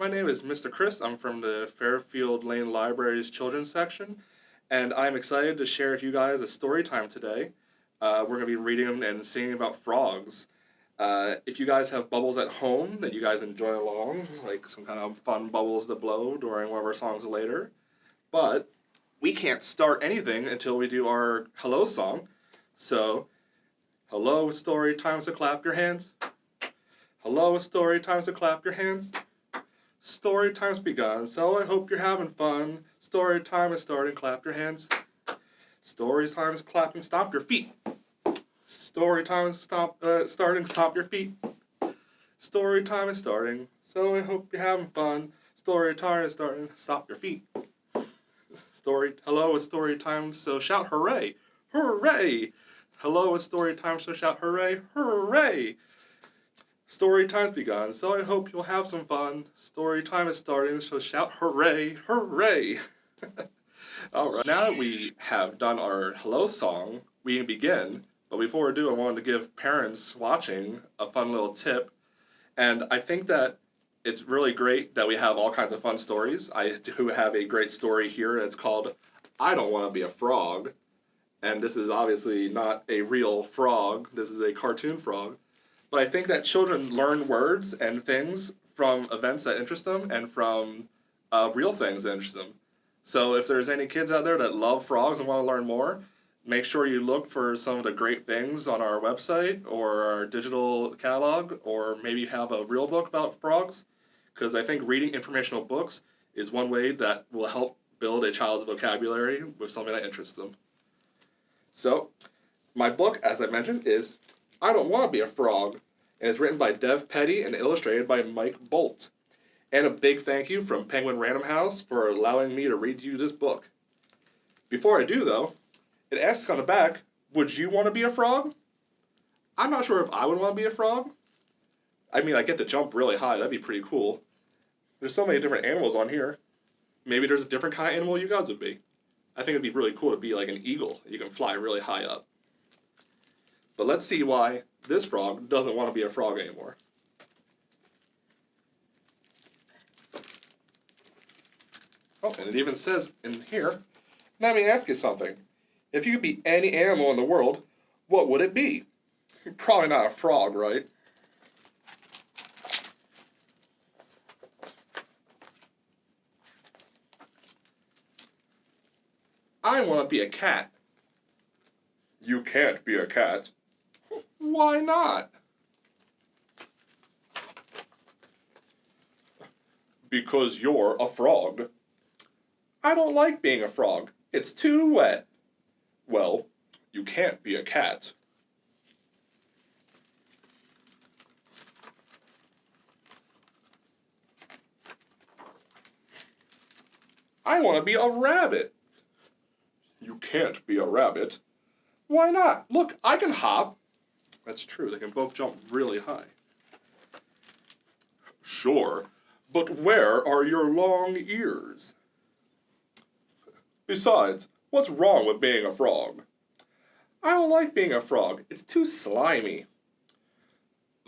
My name is Mr. Chris. I'm from the Fairfield Lane Library's children's section, and I'm excited to share with you guys a story time today. We're going to be reading and singing about frogs. If you guys have bubbles at home that you guys enjoy along, like some kind of fun bubbles to blow during one of our songs later, but we can't start anything until we do our hello song. So, hello, story time, so clap your hands. Hello, story time, so clap your hands. Story time's begun, so I hope you're having fun. Story time is starting, clap your hands. Story time is clapping, stomp your feet. Story time is starting, stomp your feet. Story time is starting, so I hope you're having fun. Story time is starting, stop your feet. Hello, it's story time, so shout hooray! Hooray! Hello, it's story time, so shout hooray! Hooray! Story time's begun, so I hope you'll have some fun. Story time is starting, so shout hooray! Hooray! Alright, now that we have done our hello song, we can begin. But before we do, I wanted to give parents watching a fun little tip. And I think that it's really great that we have all kinds of fun stories. I do have a great story here. It's called I Don't Want to Be a Frog. And this is obviously not a real frog. This is a cartoon frog. But I think that children learn words and things from events that interest them and from real things that interest them. So if there's any kids out there that love frogs and want to learn more, make sure you look for some of the great things on our website or our digital catalog, or maybe have a real book about frogs, because I think reading informational books is one way that will help build a child's vocabulary with something that interests them. So, my book, as I mentioned, is I Don't Want to Be a Frog, and it's written by Dev Petty and illustrated by Mike Bolt. And a big thank you from Penguin Random House for allowing me to read you this book. Before I do, though, it asks on the back, would you want to be a frog? I'm not sure if I would want to be a frog. I mean, I get to jump really high. That'd be pretty cool. There's so many different animals on here. Maybe there's a different kind of animal you guys would be. I think it'd be really cool to be like an eagle. You can fly really high up. But let's see why this frog doesn't want to be a frog anymore. Oh, and it even says in here, let me ask you something. If you could be any animal in the world, what would it be? Probably not a frog, right? I want to be a cat. You can't be a cat. Why not? Because you're a frog. I don't like being a frog. It's too wet. Well, you can't be a cat. I want to be a rabbit. You can't be a rabbit. Why not? Look, I can hop. That's true, they can both jump really high. Sure, but where are your long ears? Besides, what's wrong with being a frog? I don't like being a frog. It's too slimy.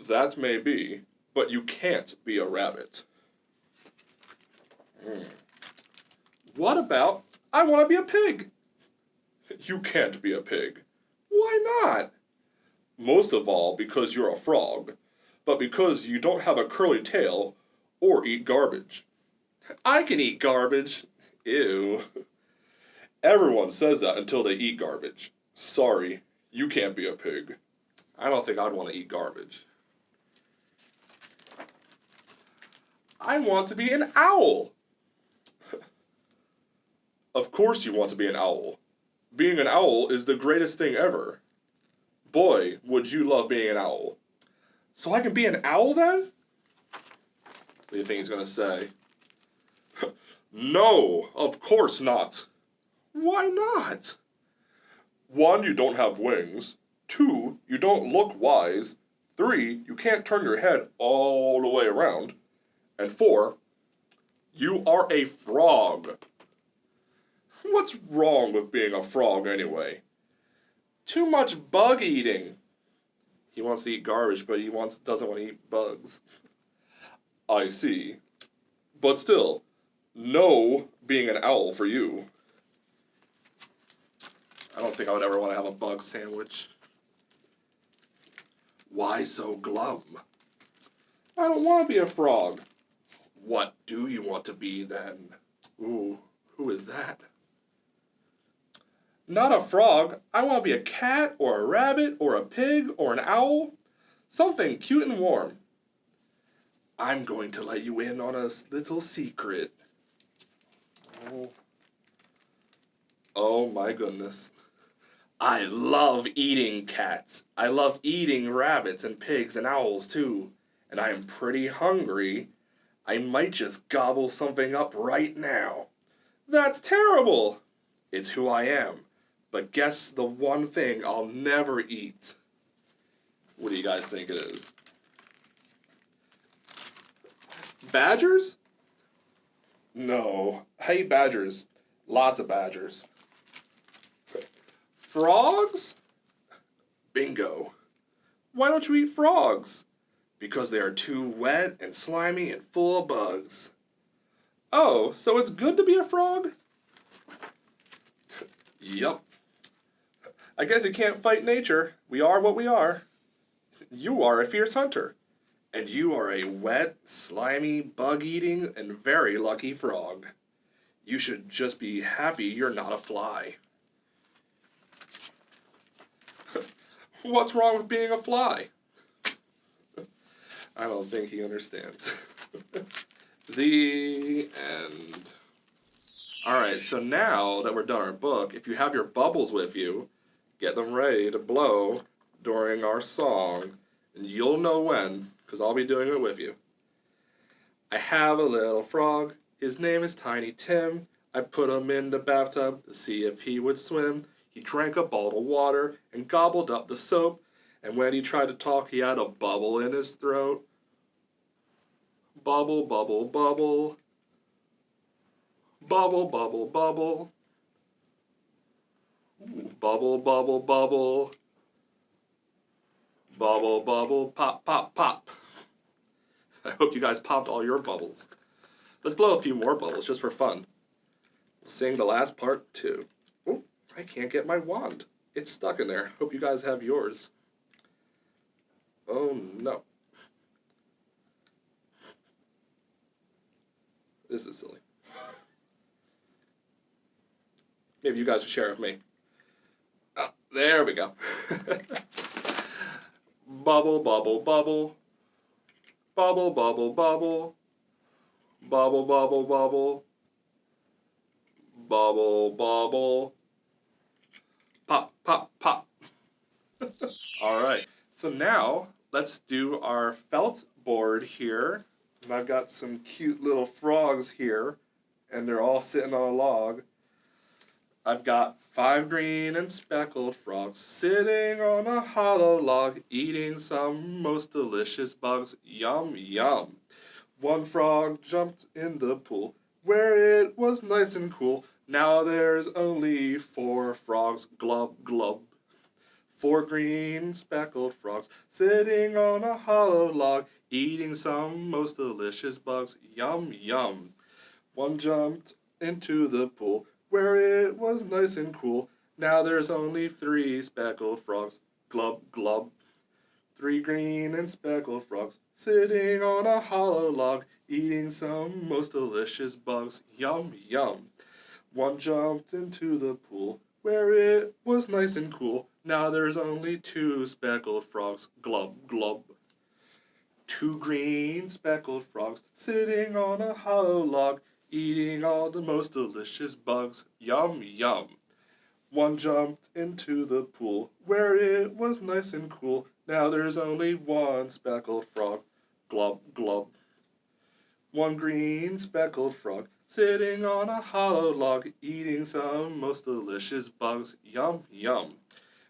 That may be, but you can't be a rabbit. What about, I want to be a pig? You can't be a pig. Why not? Most of all because you're a frog, but because you don't have a curly tail or eat garbage. I can eat garbage. Ew. Everyone says that until they eat garbage. Sorry, you can't be a pig. I don't think I'd want to eat garbage. I want to be an owl. Of course you want to be an owl. Being an owl is the greatest thing ever. Boy, would you love being an owl. So I can be an owl then? What do you think he's going to say? No, of course not. Why not? 1, you don't have wings. 2, you don't look wise. 3, you can't turn your head all the way around. And 4, you are a frog. What's wrong with being a frog anyway? Too much bug eating. He wants to eat garbage, but he doesn't want to eat bugs. I see. But still, no being an owl for you. I don't think I would ever want to have a bug sandwich. Why so glum? I don't want to be a frog. What do you want to be then? Ooh, who is that? Not a frog. I want to be a cat or a rabbit or a pig or an owl. Something cute and warm. I'm going to let you in on a little secret. Oh my goodness. I love eating cats. I love eating rabbits and pigs and owls too. And I am pretty hungry. I might just gobble something up right now. That's terrible! It's who I am. But guess the one thing I'll never eat. What do you guys think it is? Badgers? No. I hate badgers. Lots of badgers. Frogs? Bingo. Why don't you eat frogs? Because they are too wet and slimy and full of bugs. Oh, so it's good to be a frog? Yup. I guess you can't fight nature. We are what we are. You are a fierce hunter. And you are a wet, slimy, bug-eating, and very lucky frog. You should just be happy you're not a fly. What's wrong with being a fly? I don't think he understands. The end. Alright, so now that we're done our book, if you have your bubbles with you, get them ready to blow during our song, and you'll know when, because I'll be doing it with you. I have a little frog, his name is Tiny Tim. I put him in the bathtub to see if he would swim. He drank a bottle of water and gobbled up the soap, and when he tried to talk, he had a bubble in his throat. Bubble, bubble, bubble. Bubble, bubble, bubble. Bubble, bubble, bubble. Bubble, bubble, pop, pop, pop. I hope you guys popped all your bubbles. Let's blow a few more bubbles just for fun. We'll sing the last part too. Oh, I can't get my wand. It's stuck in there. Hope you guys have yours. Oh no. This is silly. Maybe you guys should share it with me. Oh, there we go. Bubble, bubble, bubble. Bubble, bubble, bubble. Bubble, bubble, bubble. Bubble, bubble. Pop, pop, pop. Alright, so now let's do our felt board here. And I've got some cute little frogs here, and they're all sitting on a log. I've got 5 green and speckled frogs sitting on a hollow log, eating some most delicious bugs. Yum, yum. 1 frog jumped in the pool where it was nice and cool. Now there's only 4 frogs. Glub, glub. 4 green speckled frogs sitting on a hollow log, eating some most delicious bugs. Yum, yum. 1 jumped into the pool where it was nice and cool. Now there's only 3 speckled frogs. Glub, glub. 3 green and speckled frogs sitting on a hollow log, eating some most delicious bugs. Yum, yum. 1 jumped into the pool where it was nice and cool. Now there's only 2 speckled frogs. Glub, glub. 2 green speckled frogs sitting on a hollow log, eating all the most delicious bugs. Yum, yum. 1 jumped into the pool where it was nice and cool. Now there's only 1 speckled frog. Glub, glub. 1 green speckled frog sitting on a hollow log, eating some most delicious bugs. Yum, yum.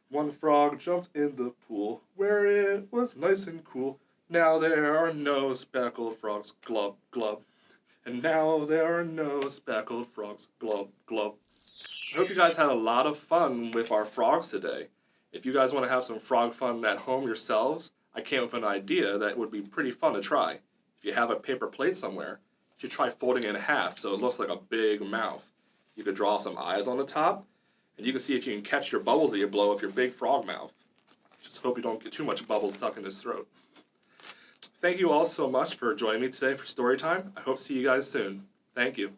1 frog jumped in the pool where it was nice and cool. Now there are no speckled frogs. Glub, glub. And now there are no speckled frogs. Glub, glub. I hope you guys had a lot of fun with our frogs today. If you guys want to have some frog fun at home yourselves, I came up with an idea that would be pretty fun to try. If you have a paper plate somewhere, you should try folding it in half so it looks like a big mouth. You could draw some eyes on the top, and you can see if you can catch your bubbles that you blow with your big frog mouth. Just hope you don't get too much bubbles stuck in his throat. Thank you all so much for joining me today for story time. I hope to see you guys soon. Thank you.